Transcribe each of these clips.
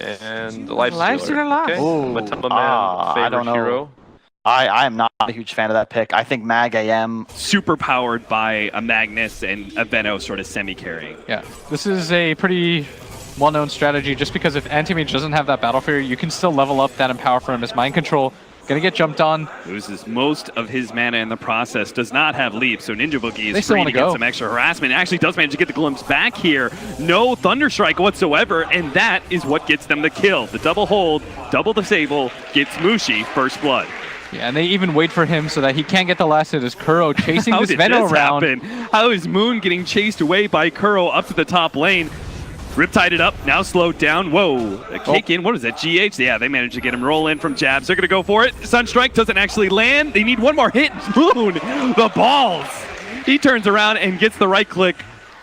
And the Life Stealer. Stealer. Okay. Matumba Man, favorite I don't know. hero. I am not a huge fan of that pick. I think Mag AM super powered by a Magnus and a Venom sort of semi-carrying. Yeah, this is a pretty well-known strategy just because if Anti-Mage doesn't have that Battle Fury, you can still level up that Empower for him as Mind Control. Gonna get jumped on. Loses most of his mana in the process. Does not have Leap, so Ninja Boogie is still free wanna to get go. some extra harassment. Actually does manage to get the glimpse back here. No Thunder Strike whatsoever, and that is what gets them the kill. The double hold, double disable, gets Mushi first blood. Yeah, and they even wait for him so that he can't get the last hit as Kuro chasing this Venom around. Happen? How is Moon getting chased away by Kuro up to the top lane? Riptide it up, now slowed down. Whoa, a kick in. What is that, GH? Yeah, they managed to get him roll in from jabs. They're going to go for it. Sunstrike doesn't actually land. They need one more hit. Moon, the balls. He turns around and gets the right click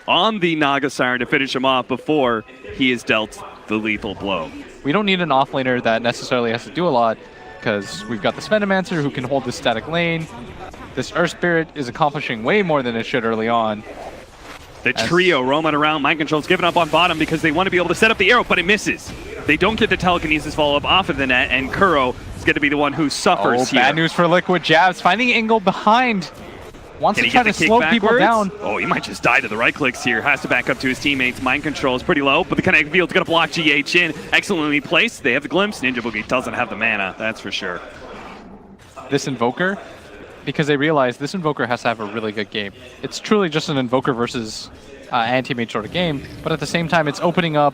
on the Naga Siren to finish him off before he is dealt the lethal blow. We don't need an offlaner that necessarily has to do a lot because we've got this Venomancer who can hold this static lane. This Earth Spirit is accomplishing way more than it should early on. The trio roaming around. Mind Control's giving up on bottom because they want to be able to set up the arrow, but it misses. They don't get the telekinesis follow-up off of the net, and Kuro is going to be the one who suffers here. Bad news for Liquid. Jabs finding angle behind. Wants to try to slow people down. Oh, he might just die to the right clicks here. Has to back up to his teammates. Mind Control is pretty low, but the kinetic field's going to block GH in. Excellently placed. They have the glimpse. Ninja Boogie doesn't have the mana, that's for sure. This Invoker, because they realize this Invoker has to have a really good game. It's truly just an Invoker versus Anti-Mage sort of game, but at the same time, it's opening up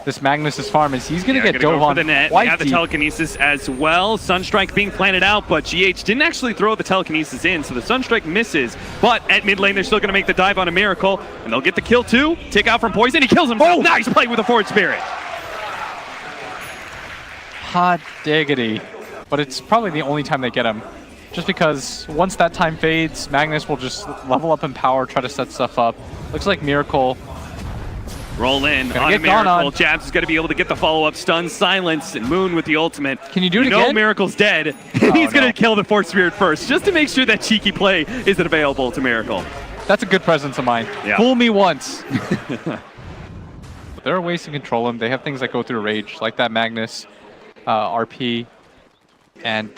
this Magnus's farm as he's going to get dove on the net. They have the telekinesis as well. Sunstrike being planted out, but GH didn't actually throw the telekinesis in, so the Sunstrike misses. But at mid lane, they're still going to make the dive on a Miracle, and they'll get the kill too. Take out from Poison. He kills himself. Nice play with the Forward Spirit. Hot diggity. But it's probably the only time they get him. Just because once that time fades, Magnus will just level up in power, try to set stuff up. Looks like Miracle. Roll in on a Miracle. Jabs is going to be able to get the follow-up stun, silence, and Moon with the ultimate. Can you do it again? No, Miracle's dead. And he's going to kill the Force Spirit first, just to make sure that cheeky play isn't available to Miracle. That's a good presence of mine. Yeah. Fool me once. There are ways to control him. They have things that go through rage, like that Magnus RP. And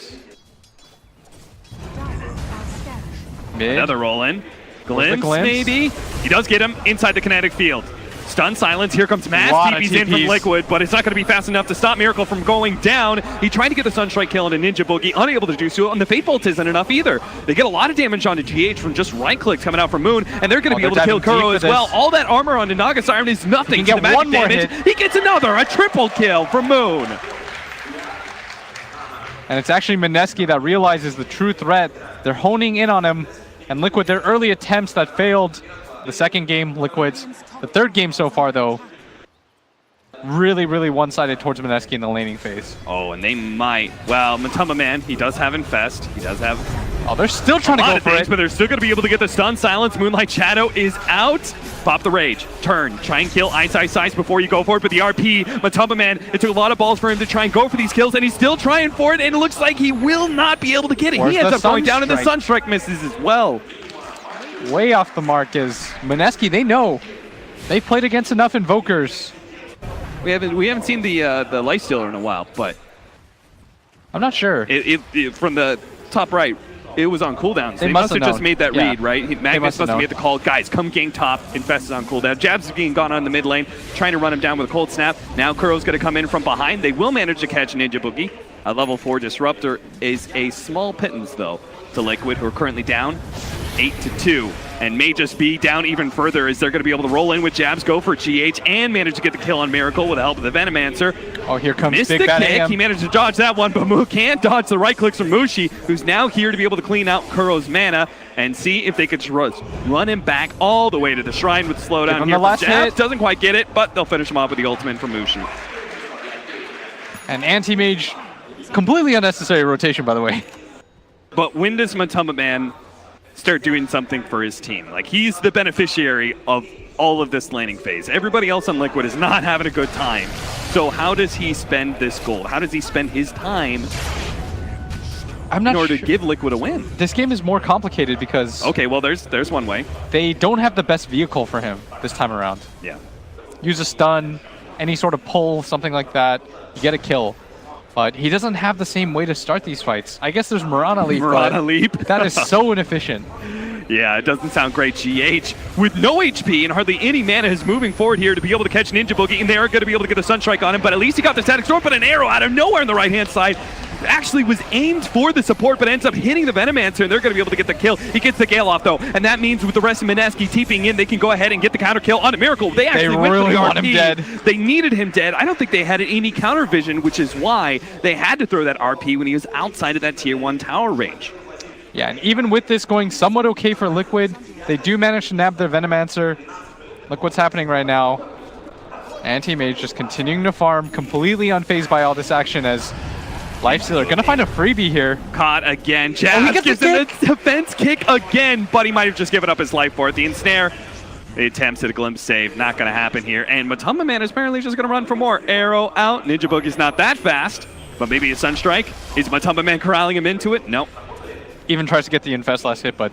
mid. Another roll in. Glimpse, maybe? He does get him inside the kinetic field. Stun silence. Here comes Mass TP's in from Liquid, but it's not going to be fast enough to stop Miracle from going down. He tried to get the Sunstrike kill into Ninja Boogie, unable to do so, and the Fate Bolt isn't enough either. They get a lot of damage onto GH from just right clicks coming out from Moon, and they're going to be able to kill Kuro as well. All that armor onto Naga Siren is nothing. He can get one more hit. He gets another, a triple kill from Moon. And it's actually Mineski that realizes the true threat. They're honing in on him, and Liquid, their early attempts that failed. The second game, Liquid's. The third game so far, though, really, really one-sided towards Mineski in the laning phase. Oh, and they might. Well, Matumba Man, he does have Infest. He does have... Oh, they're still trying to go for it. But they're still going to be able to get the stun. Silence. Moonlight Shadow is out. Pop the Rage. Turn. Try and kill Ice before you go for it. But the RP, Matumba Man, it took a lot of balls for him to try and go for these kills, and he's still trying for it, and it looks like he will not be able to get it. He ends up going down, and the Sunstrike misses as well. Way off the mark is Mineski. They know. They've played against enough Invokers. We haven't seen the Life Stealer in a while, but I'm not sure. From the top right, it was on cooldowns. They must have just made that read, right? Magnus must have made the call. Guys, come gang top. Infest is on cooldown. Jabs is being gone on the mid lane, trying to run him down with a cold snap. Now Kuro's going to come in from behind. They will manage to catch Ninja Boogie. A level 4 Disruptor is a small pittance, though, to Liquid, who are currently down 8-2. And may just be down even further as they're going to be able to roll in with Jabs, go for GH, and manage to get the kill on Miracle with the help of the Venomancer. Oh, here comes Missed Big the Bad kick. AM. He managed to dodge that one, but Moo can't dodge the right clicks from Mushi, who's now here to be able to clean out Kuro's mana and see if they could run him back all the way to the shrine with slowdown here. Jabs doesn't quite get it, but they'll finish him off with the ultimate from Mushi. And Anti-Mage, completely unnecessary rotation, by the way. But when does Matumba Man start doing something for his team? Like, he's the beneficiary of all of this laning phase. Everybody else on Liquid is not having a good time. So how does he spend this gold? How does he spend his time in order to give Liquid a win? This game is more complicated because... Okay, well, there's one way. They don't have the best vehicle for him this time around. Yeah. Use a stun, any sort of pull, something like that, you get a kill. But he doesn't have the same way to start these fights. I guess there's Mirana Leap. Mirana Leap. That is so inefficient. Yeah, it doesn't sound great. GH with no HP and hardly any mana is moving forward here to be able to catch Ninja Boogie, and they are going to be able to get the Sunstrike on him, but at least he got the Static Storm, but an arrow out of nowhere on the right-hand side actually was aimed for the support, but ends up hitting the Venomancer, and they're going to be able to get the kill. He gets the Gale off, though, and that means with the rest of Mineski TPing in, they can go ahead and get the counter kill on a Miracle. They actually went really for the want RP. him dead. They needed him dead. I don't think they had any counter vision, which is why they had to throw that RP when he was outside of that Tier 1 tower range. Yeah, and even with this going somewhat okay for Liquid, they do manage to nab their Venomancer. Look what's happening right now. Anti-Mage just continuing to farm, completely unfazed by all this action as Lifestealer gonna find a freebie here. Caught again. Jazz gives him the defense kick again, but he might have just given up his life for it. The ensnare. He attempts at a glimpse save. Not going to happen here. And Matumba Man is apparently just going to run for more. Arrow out. Ninja Boogie's not that fast, but maybe a Sunstrike. Is Matumba Man corralling him into it? Nope. Even tries to get the Infest last hit, but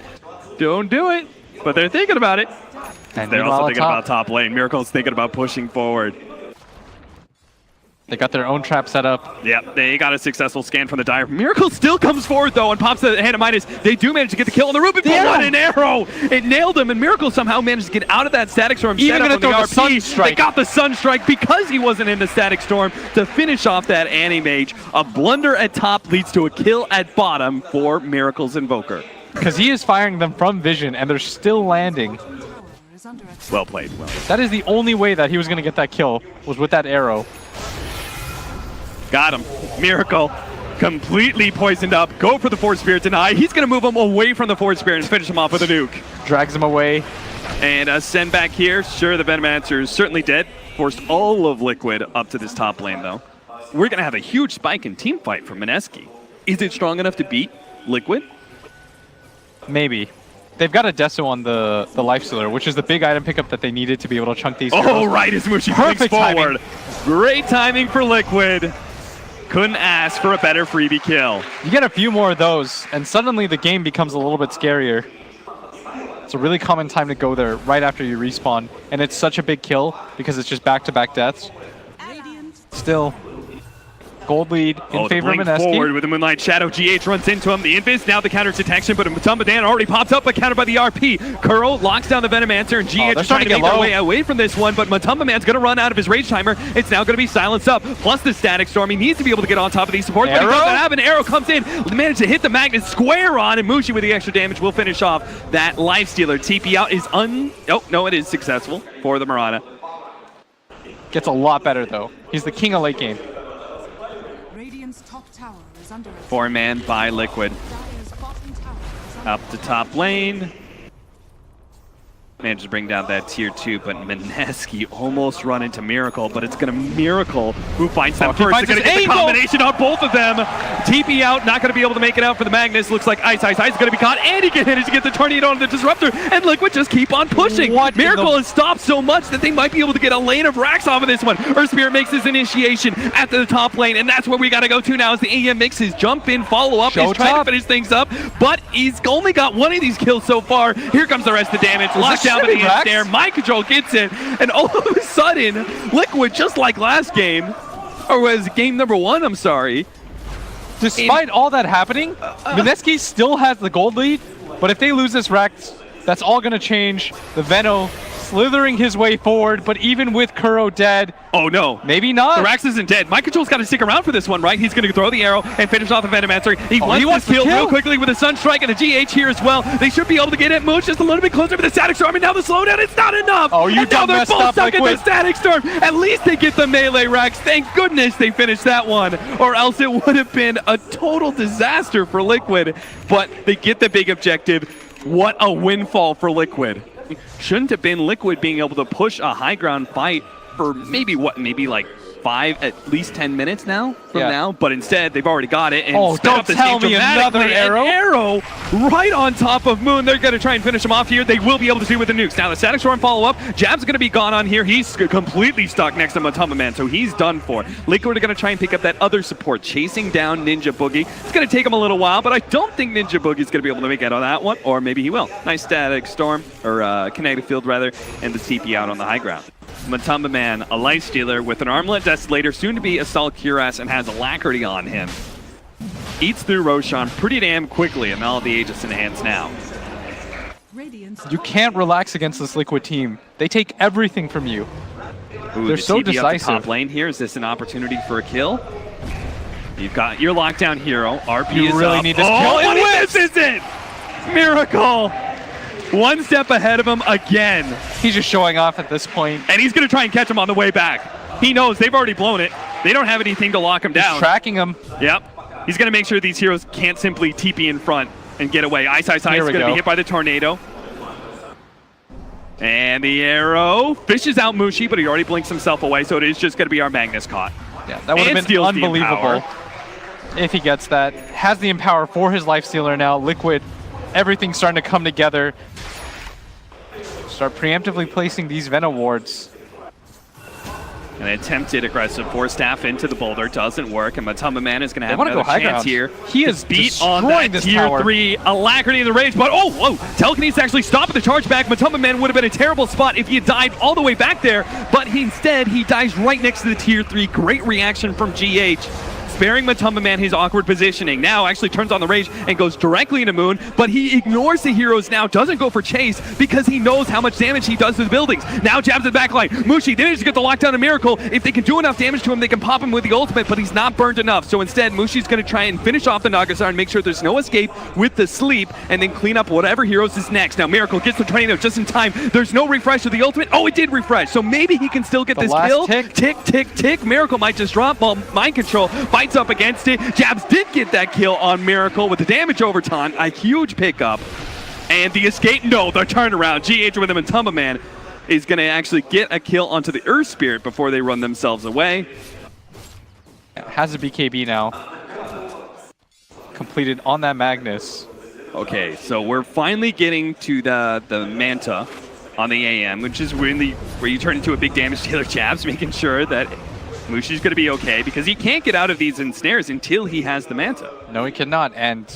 don't do it. But they're thinking about it. And they're also thinking about top lane. Miracle's thinking about pushing forward. They got their own trap set up. Yep, they got a successful scan from the Dire. Miracle still comes forward, though, and pops the hand of Midas. They do manage to get the kill on the Ruby, but what an arrow! It nailed him, and Miracle somehow managed to get out of that Static Storm. Even gonna throw the Sunstrike. They got the Sunstrike because he wasn't in the Static Storm to finish off that Anti-Mage. A blunder at top leads to a kill at bottom for Miracle's Invoker. Because he is firing them from vision, and they're still landing. Well played. Well. That is the only way that he was going to get that kill, was with that arrow. Got him. Miracle completely poisoned up. Go for the Force Spirit deny. He's going to move him away from the Force Spirit and finish him off with a nuke. Drags him away. And a send back here. Sure, the Venomancer is certainly dead. Forced all of Liquid up to this top lane, though. We're going to have a huge spike in team fight from Mineski. Is it strong enough to beat Liquid? Maybe. They've got a Deso on the Lifestealer, which is the big item pickup that they needed to be able to chunk these. Oh, right, as Mushi clicks forward. Timing. Great timing for Liquid. Couldn't ask for a better freebie kill. You get a few more of those, and suddenly the game becomes a little bit scarier. It's a really common time to go there right after you respawn, and it's such a big kill because it's just back-to-back deaths. Still, gold lead in favor of Mineski. Forward with the Moonlight Shadow. GH runs into him. The Invis, now the counter detection, but Matumba Dan already popped up, but countered by the RP. Kuro locks down the Venomancer, and GH is trying to make their way away from this one, but Matumba Man's going to run out of his Rage Timer. It's now going to be silenced up, plus the Static Storm. He needs to be able to get on top of these supports, but he doesn't have an arrow. Comes in, managed to hit the Magnet square on, and Mushi with the extra damage will finish off that Lifestealer. TP out is oh, no, it is successful for the Mirana. Gets a lot better, though. He's the king of late game. Four-man by Liquid. Up the top lane. Managed to bring down that tier 2, but Mineski almost run into Miracle, but it's going to Miracle who finds them first. They're going to get the combination on both of them. TP out, not going to be able to make it out for the Magnus. Looks like Ice is going to be caught, and he can manage to get the Tornado on the Disruptor, and Liquid just keep on pushing. Miracle has stopped so much that they might be able to get a lane of racks off of this one. Earth Spirit makes his initiation at the top lane, and that's where we got to go to now as the EM makes his jump in, follow up, he's trying to finish things up, but he's only got one of these kills so far. Here comes the rest of the damage. Lockdown with the end there. Mind Control gets it, and all of a sudden, Liquid, just like last game, or was game number 1, I'm sorry. Despite all that happening, Mineski still has the gold lead, but if they lose this Rex, that's all going to change. The Veno slithering his way forward, but even with Kuro dead, oh no, maybe not. The Rax isn't dead. Mind Control's got to stick around for this one, right? He's going to throw the arrow and finish off the Venomancer. He wants to kill real quickly with a Sunstrike and a GH here as well. They should be able to get it. Mooch just a little bit closer to the Static Storm, and now the slowdown, it's not enough. Oh, you now they're both stuck in the Static Storm. At least they get the melee Rax. Thank goodness they finished that one, or else it would have been a total disaster for Liquid. But they get the big objective. What a windfall for Liquid. Shouldn't have been Liquid being able to push a high ground fight for maybe like 5, at least 10 minutes now from now, but instead they've already got it. And don't tell me another arrow. An arrow right on top of Moon. They're going to try and finish him off here. They will be able to do with the nukes. Now the Static Storm follow up. Jab's going to be gone on here. He's completely stuck next to Matumba Man, so he's done for. Liquid are going to try and pick up that other support, chasing down Ninja Boogie. It's going to take him a little while, but I don't think Ninja Boogie's going to be able to make it on that one, or maybe he will. Nice Static Storm, or Kinetic Field rather, and the TP out on the high ground. Matumba Man, a life stealer with an armlet desolator, soon to be a Assault Cuirass, and has Alacrity on him. Eats through Roshan pretty damn quickly, and Mal of the Aegis in hands now. You can't relax against this Liquid team. They take everything from you. Ooh, they're the so TP up decisive. the top lane here. Is this an opportunity for a kill? You've got your lockdown hero. RP You is really up. need this oh, kill. and this is it! Miracle! One step ahead of him again. He's just showing off at this point. And he's going to try and catch him on the way back. He knows they've already blown it. They don't have anything to lock him down. He's tracking him. Yep. He's going to make sure these heroes can't simply TP in front and get away. Ice is going to be hit by the tornado. And the arrow fishes out Mushi, but he already blinks himself away, so it is just going to be our Magnus caught. Yeah, that would have been unbelievable if he gets that. Has the Empower for his Lifestealer now. Liquid, everything's starting to come together. Start preemptively placing these Venom wards. An attempted aggressive Force Staff into the boulder doesn't work, and Matumba Man is going to have another chance here. He is beat on that this tier tower. 3 Alacrity in the rage, but oh, whoa! Telekinesis actually stopping the charge back. Matumba Man would have been a terrible spot if he had died all the way back there, but instead he dies right next to the tier 3. Great reaction from GH. Sparing Matumba Man his awkward positioning. Now actually turns on the rage and goes directly into Moon, but he ignores the heroes now, doesn't go for chase because he knows how much damage he does to the buildings. Now jabs at the backline. Mushi, they managed to get the lockdown of Miracle. If they can do enough damage to him, they can pop him with the ultimate, but he's not burned enough. So instead, Mushi's going to try and finish off the Nagasar and make sure there's no escape with the sleep, and then clean up whatever heroes is next. Now Miracle gets the tornado just in time. There's no refresh of the ultimate. Oh, it did refresh, so maybe he can still get this kill. Tick. Tick, tick, tick. Miracle might just drop while Mind Control bites up against it. Jabs did get that kill on Miracle with the damage overtime. A huge pickup. And the escape, no, the turnaround. GH with him and Matumba Man is going to actually get a kill onto the Earth Spirit before they run themselves away. Has a BKB now. Completed on that Magnus. Okay, so we're finally getting to the Manta on the AM, which is really where you turn into a big damage dealer. Jabs making sure that Mushi's going to be okay because he can't get out of these ensnares until he has the Manta. No, he cannot, and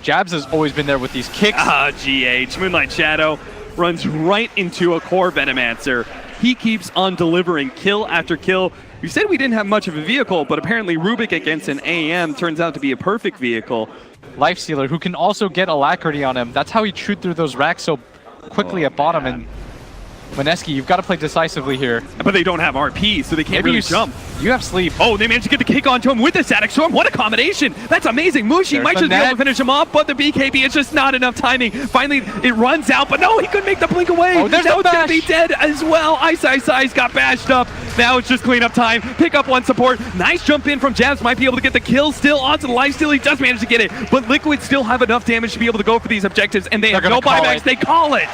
Jabs has always been there with these kicks. GH. Moonlight Shadow runs right into a core Venomancer. He keeps on delivering kill after kill. We said we didn't have much of a vehicle, but apparently Rubik against an AM turns out to be a perfect vehicle. Lifestealer, who can also get Alacrity on him. That's how he chewed through those racks so quickly at bottom. And Mineski, you've got to play decisively here. But they don't have RP, so they can't really jump. You have sleep. Oh, they managed to get the kick onto him with the Static Storm. What a combination. That's amazing. Mushi might just be able to finish him off, but the BKB is just not enough timing. Finally, it runs out, but no, he couldn't make the blink away. Oh, there's now no it's going bash. to be dead as well. Ice got bashed up. Now it's just cleanup time. Pick up one support. Nice jump in from Jabs. Might be able to get the kill still onto the lifesteal. He does manage to get it, but Liquid still have enough damage to be able to go for these objectives, and they have no buybacks. They call it.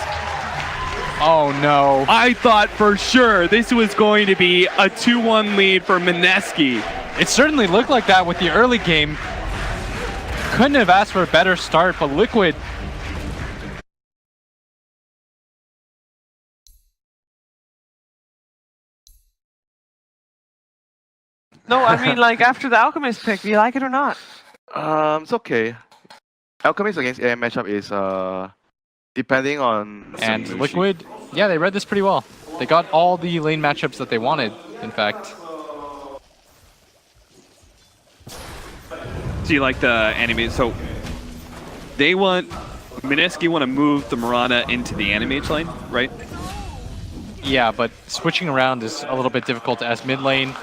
Oh no. I thought for sure this was going to be a 2-1 lead for Mineski. It certainly looked like that with the early game. Couldn't have asked for a better start, but Liquid. No, I mean, like, after the Alchemist pick, do you like it or not? It's okay. Alchemist against AM matchup is depending on And Liquid, yeah, they read this pretty well. They got all the lane matchups that they wanted, in fact. Do you like the anime? So they want Mineski want to move the Mirana into the Animage lane, right? Yeah, but switching around is a little bit difficult as mid lane.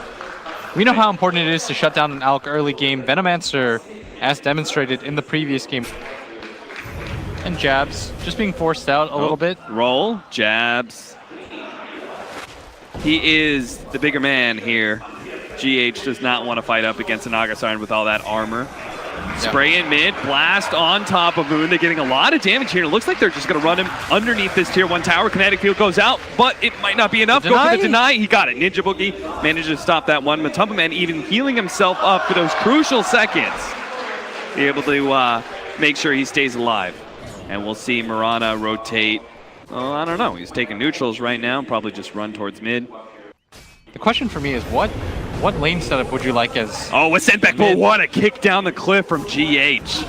We know how important it is to shut down an Alk early game. Venomancer, as demonstrated in the previous game. And Jabs just being forced out a little bit. Roll, Jabs. He is the bigger man here. GH does not want to fight up against an Nagasar with all that armor. Spray in mid, blast on top of Moon. They're getting a lot of damage here. It looks like they're just going to run him underneath this tier 1 tower. Kinetic field goes out, but it might not be enough. Go for the deny. He got it. Ninja Boogie managed to stop that one. Matumba Man even healing himself up for those crucial seconds. Be able to make sure he stays alive. And we'll see Mirana rotate. Oh, I don't know. He's taking neutrals right now. Probably just run towards mid. The question for me is what lane setup would you like as... Oh, a sent back, but what a kick down the cliff from GH.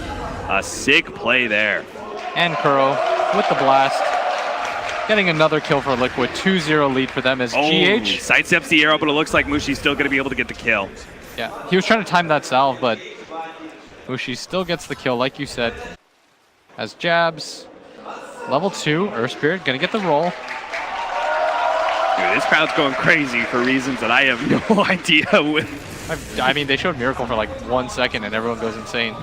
A sick play there. And Kuro with the blast. Getting another kill for Liquid. 2-0 lead for them as GH. Sidesteps the arrow, but it looks like Mushi's still going to be able to get the kill. Yeah, he was trying to time that salve, but Mushi still gets the kill, like you said. As Jabs, level 2, Earth Spirit, gonna get the roll. Dude, this crowd's going crazy for reasons that I have no idea with. I mean, they showed Miracle for like 1 second and everyone goes insane.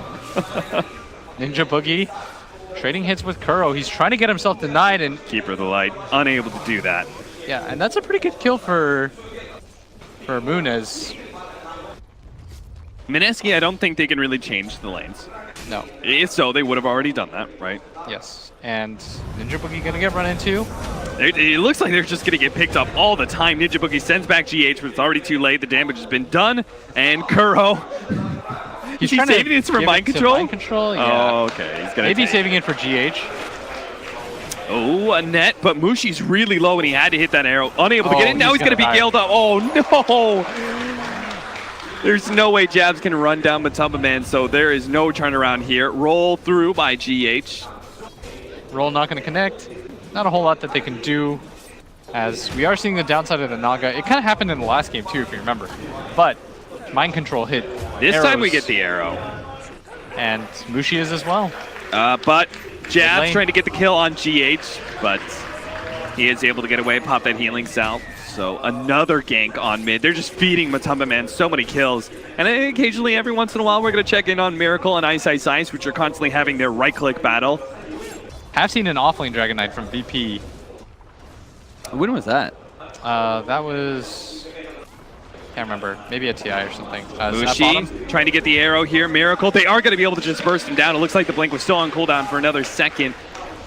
Ninja Boogie trading hits with Kuro. He's trying to get himself denied and Keeper of the Light, unable to do that. yeah, and that's a pretty good kill for Munez. Mineski, I don't think they can really change the lanes. No. If so, they would have already done that, right? Yes. And Ninja Boogie gonna get run into. It looks like they're just going to get picked up all the time. Ninja Boogie sends back GH, but it's already too late. The damage has been done. And Kuro. He's trying saving it for mind control? Mind control, yeah. Oh, okay. He's gonna maybe saving it for GH. Oh, a net, but Mushi's really low and he had to hit that arrow. Unable to get in. Now he's going to be die. galed up. Oh, no. There's no way Jabs can run down Matumba Man, so there is no turnaround here. Roll through by GH. Roll not going to connect. Not a whole lot that they can do, as we are seeing the downside of the Naga. It kind of happened in the last game too, if you remember. But mind control hit. This time we get the arrow. And Mushi is as well. But Jabs trying to get the kill on GH, but he is able to get away, pop that healing salve. So another gank on mid. They're just feeding Matumba Man so many kills. And then occasionally, every once in a while, we're going to check in on Miracle and Ice Ice Ice, which are constantly having their right-click battle. Have seen an offlane Dragon Knight from VP. When was that? That was... can't remember. Maybe a TI or something. Mushi trying to get the arrow here. Miracle. They are going to be able to just burst him down. It looks like the Blink was still on cooldown for another second.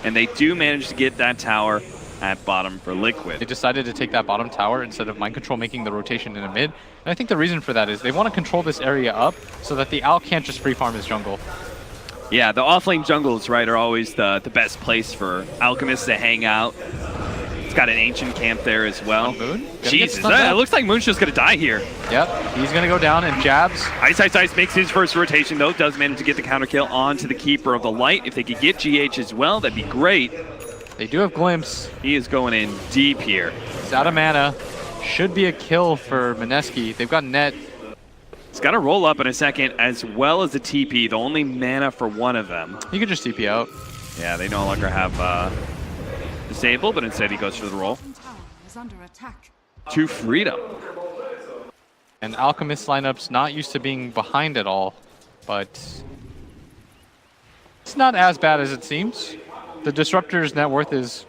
And they do manage to get that tower at bottom for Liquid. They decided to take that bottom tower instead of Mind Control making the rotation in a mid. And I think the reason for that is they want to control this area up so that the Owl can't just free farm his jungle. Yeah, the offlane jungles, right, are always the best place for alchemists to hang out. It's got an ancient camp there as well. Moon? Jesus, it looks like Moon's just going to die here. Yep, he's going to go down and Jabs. Ice Ice Ice makes his first rotation, though. Does manage to get the counter kill onto the Keeper of the Light. If they could get GH as well, that'd be great. They do have Glimpse. He is going in deep here. He's out of mana. Should be a kill for Mineski. They've got net. He's got to roll up in a second, as well as the TP, the only mana for one of them. He could just TP out. Yeah, they no longer have Disable, but instead he goes for the roll. To Freedom. And Alchemist lineup's not used to being behind at all, but it's not as bad as it seems. The Disruptor's net worth is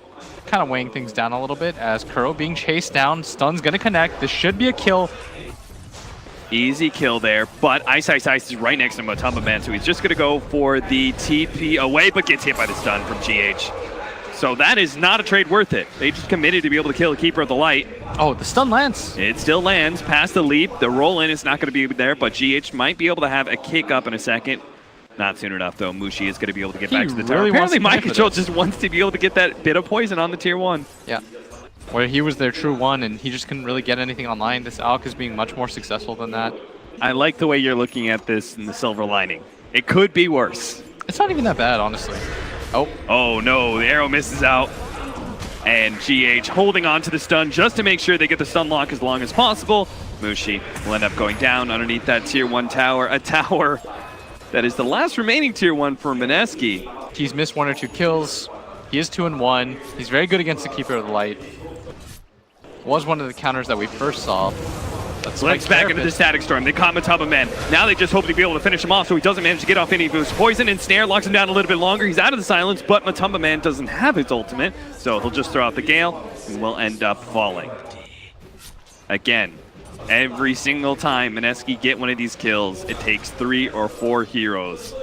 kind of weighing things down a little bit as Kuro being chased down. Stun's going to connect. This should be a kill. Easy kill there, but Ice Ice Ice is right next to Matumba Man, so he's just going to go for the TP away, but gets hit by the stun from GH. So that is not a trade worth it. They just committed to be able to kill the Keeper of the Light. Oh, the stun lands. It still lands past the leap. The roll in is not going to be there, but GH might be able to have a kick up in a second. Not soon enough, though. Mushi is going to be able to get back to the tower. Really Apparently, Mind Control just wants to be able to get that bit of poison on the tier 1. Yeah. Where he was their true one, and he just couldn't really get anything online. This Alk is being much more successful than that. I like the way you're looking at this in the silver lining. It could be worse. It's not even that bad, honestly. Oh, no. The arrow misses out. And GH holding on to the stun just to make sure they get the stun lock as long as possible. Mushi will end up going down underneath that tier 1 tower. A tower that is the last remaining tier 1 for Mineski. He's missed 1 or 2 kills. He is 2-1. He's very good against the Keeper of the Light. Was one of the counters that we first saw. Flips back into the Static Storm. They caught Matumba Man. Now they just hope to be able to finish him off so he doesn't manage to get off any of his poison, and Snare locks him down a little bit longer. He's out of the silence, but Matumba Man doesn't have his ultimate, so he'll just throw out the Gale and will end up falling. Again, every single time Mineski get one of these kills, it takes 3 or 4 heroes.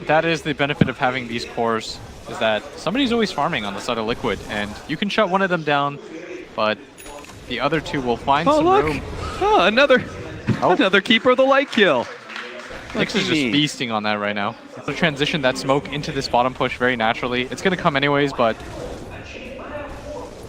That is the benefit of having these cores, is that somebody's always farming on the side of Liquid, and you can shut one of them down, but the other 2 will find some room. Oh, another Keeper of the Light kill. Nyx is just feasting on that right now. He'll transition that smoke into this bottom push very naturally. It's going to come anyways, but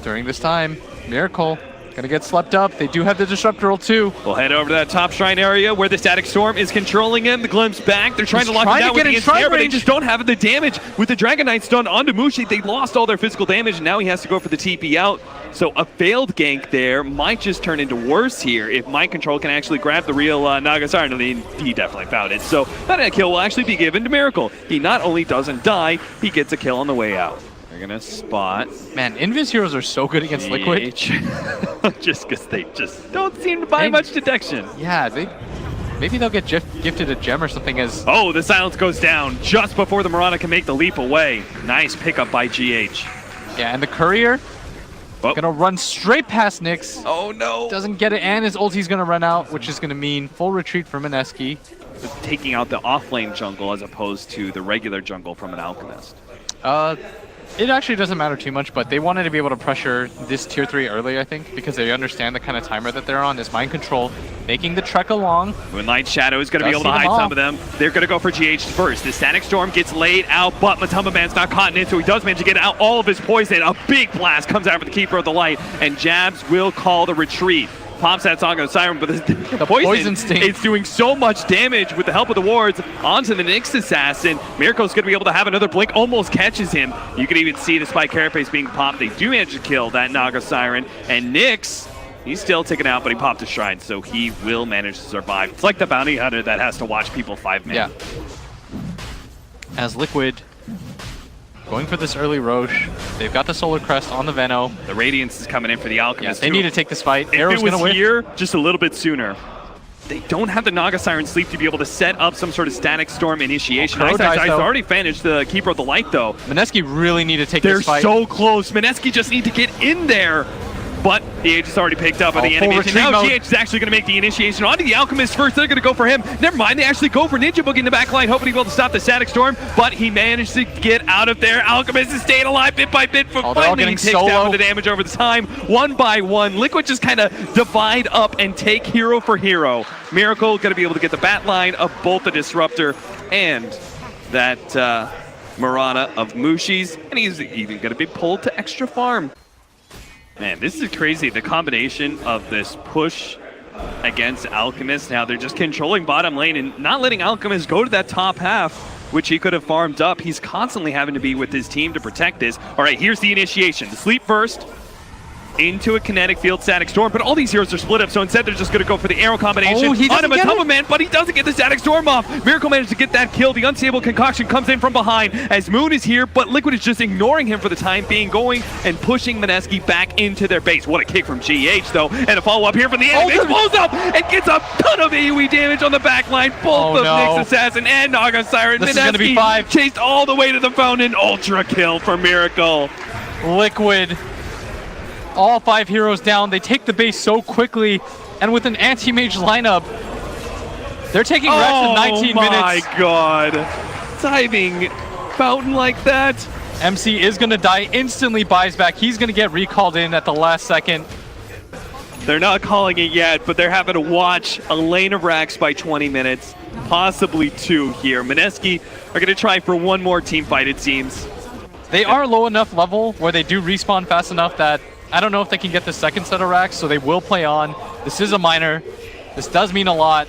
during this time, Miracle Gonna get slept up. They do have the Disruptor ult too. We'll head over to that top shrine area where the Static Storm is controlling him. The Glimpse back. They're trying to lock him down with the Ensnare, but they just don't have the damage. With the Dragon Knight stun onto Mushi, they lost all their physical damage, and now he has to go for the TP out. So a failed gank there might just turn into worse here if Mind Control can actually grab the real Naga Siren. I mean, he definitely found it. So that kill will actually be given to Miracle. He not only doesn't die, he gets a kill on the way out. They're gonna spot. Man, Invis heroes are so good against Liquid. Just because they just don't seem to buy much detection. Yeah, maybe they'll get gifted a gem or something as... Oh, the silence goes down just before the Mirana can make the leap away. Nice pickup by GH. Yeah, and the Courier gonna run straight past Nyx. Oh no! Doesn't get it, and his ulti's gonna run out, which is gonna mean full retreat from Mineski. Taking out the off-lane jungle as opposed to the regular jungle from an Alchemist. It actually doesn't matter too much, but they wanted to be able to pressure this tier 3 early, I think, because they understand the kind of timer that they're on. This Mind Control, making the trek along. Moonlight Shadow is going to be able to hide some of them. They're going to go for GH first. The Static Storm gets laid out, but Matumba Man's not caught in it, so he does manage to get out all of his poison. A big blast comes out for the Keeper of the Light, and Jabs will call the retreat. Pops that Song of Siren, but the poison sting is doing so much damage with the help of the wards onto the Nyx Assassin. Miracle's going to be able to have another blink, almost catches him. You can even see the Spike Carapace being popped. They do manage to kill that Naga Siren, and Nyx, he's still taken out, but he popped a Shrine, so he will manage to survive. It's like the bounty hunter that has to watch people 5 minutes. Yeah. As Liquid going for this early Roche. They've got the Solar Crest on the Veno. The Radiance is coming in for the Alchemist. Yeah, they need to take this fight. If Arrow's it was win. here just a little bit sooner. They don't have the Naga Siren Sleep to be able to set up some sort of Static Storm initiation. Ice already finished the Keeper of the Light, though. Mineski really need to take this fight. They're so close. Mineski just need to get in there. But the H is already picked up on the animation. Now GH is actually going to make the initiation onto the Alchemist first. They're going to go for him. Never mind, they actually go for Ninja Boogie in the back line, hoping to be able to stop the Static Storm, but he managed to get out of there. Alchemist is staying alive bit by bit, but finally he takes down the damage over the time. 1 by 1. Liquid just kind of divide up and take hero for hero. Miracle going to be able to get the bat line of both the Disruptor and that Mirana of Mushi's, and he's even going to be pulled to extra farm. Man, this is crazy. The combination of this push against Alchemist. Now they're just controlling bottom lane and not letting Alchemist go to that top half, which he could have farmed up. He's constantly having to be with his team to protect this. All right, here's the initiation. The sleep first into a kinetic field Static Storm, but all these heroes are split up, so instead they're just going to go for the arrow combination on a Matumba Man, but he doesn't get the Static Storm off. Miracle managed to get that kill. The Unstable Concoction comes in from behind as Moon is here, but Liquid is just ignoring him for the time being, going and pushing Mineski back into their base. What a kick from GH, though, and a follow-up here from the enemy. Blows up and gets a ton of AoE damage on the back line. Both of Nyx Assassin and Naga Siren. This is going to be 5. Chased all the way to the fountain. Ultra kill for Miracle. Liquid. All 5 heroes down. They take the base so quickly, and with an anti-mage lineup, they're taking Rex in 19 minutes. Oh my god. Diving fountain like that. MC is going to die, instantly buys back. He's going to get recalled in at the last second. They're not calling it yet, but they're having to watch a lane of racks by 20 minutes, possibly 2 here. Mineski are going to try for one more team fight, it seems. They are low enough level where they do respawn fast enough that I don't know if they can get the second set of racks, so they will play on. This is a minor. This does mean a lot.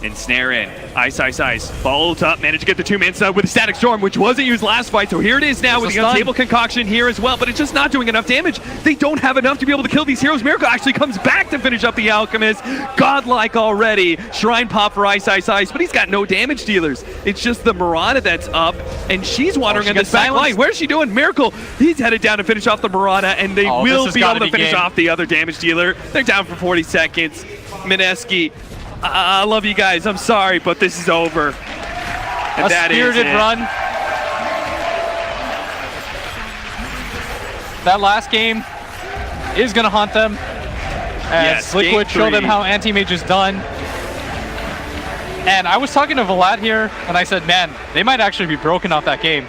Ensnare in. Ice. Followed up. Managed to get the 2-man sub with the Static Storm, which wasn't used last fight. So here it is now with the Unstable Concoction here as well. But it's just not doing enough damage. They don't have enough to be able to kill these heroes. Miracle actually comes back to finish up the Alchemist. Godlike already. Shrine pop for Ice. But he's got no damage dealers. It's just the Mirana that's up. And she's wandering in this back line. Where's she doing? Miracle. He's headed down to finish off the Mirana. And they will be able to finish off the other damage dealer. They're down for 40 seconds. Mineski, I love you guys. I'm sorry, but this is over. And a spirited run. That last game is going to haunt them as Liquid show them how anti-mage is done. And I was talking to Vlad here, and I said, man, they might actually be broken off that game.